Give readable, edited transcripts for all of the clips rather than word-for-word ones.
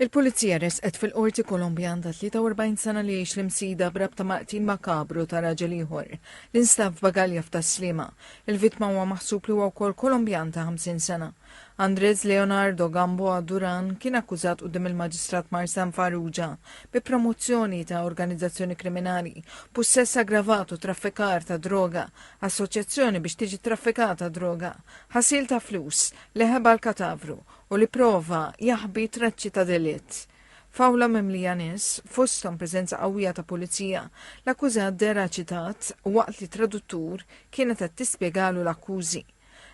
Il-Pulizija resqet fil-qorti Kolombjan ta' 43 sena li jgħix l-imsida brabta maqtil makabru ta' raġel ieħor li nstab f'Bagalja f'Taslima. Il-vittma huwa maħsub li huwa wkoll Kolombjan ta' 50 sena. Andres Leonardo Gamboa Duran kien akkużat quddiem il-Maġistrat Marsan Farrugia bi promozzjoni ta' organizzazzjoni kriminali, possess aggravato, traffikar ta' droga, assoċjazzjoni biex tiġi traffikata droga, ħasil ta' flus, leħeba l-katavru u li prova jaħbi traċċi ta' delitt. Fawla mimlija nies, fosthom preżenza qawwija ta' pulizija, l-akkużat dera ċitat waqt li traduttur kienet qed tispjegalu l-akkużi.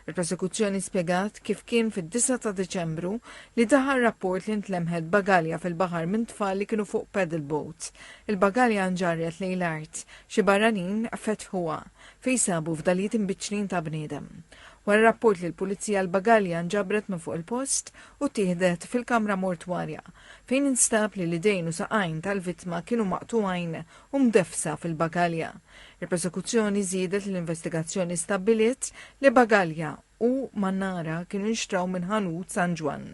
Il-prosekuzzjoni spjegat kif kien fid-9 ta' Deċembru li daħal rapport li ntlemħed bagalja fil-baħar minn tfal li kienu fuq pedal boat. Il-bagalja nġarret lejn l-art, xi barranin fetħuha fejn sabu fdalijiet imbiċċrin ta' bniedem. Wara rapport li l-Pulizija l-bagalja nġabret minn fuq il-post u tieħdet fil-kamra mortwarja fejn instab li l-idejn u saqajn tal-vittma kienu maqtuajn u mdefsa fil-bagalja. Il-prosekuzzjoni żiedet l-investigazzjoni stabbiliet li bagalja u Mannara kienu nxtraw minn ħanut San Ġwan.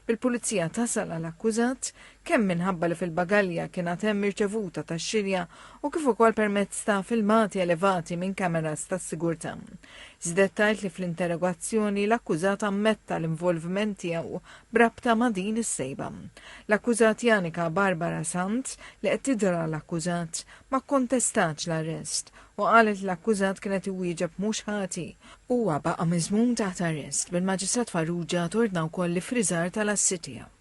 Bil-Pulizija tasal għal-akkużat kemm minħabba li fil-bagalja kienet hemm irċevuta tax-xirja u kif ukoll permezz ta' filmati elevati minn kameras tas-sigurtà. Żdettajt li fl-interrogazzjoni l-akkużat ammetta l-involviment tiegħu brabta ma' din is-sejba. L-akkużat Janika Barbara Sant li qed tidra l-akkużat ma kontestax l-arrest u qalet l-akkużat kienet iwieġeb mhux ħati huwa baqa' miżmum taħt arrest bil-Maġistrat Farrugia torna wkoll li friżar tal-assi tiegħu.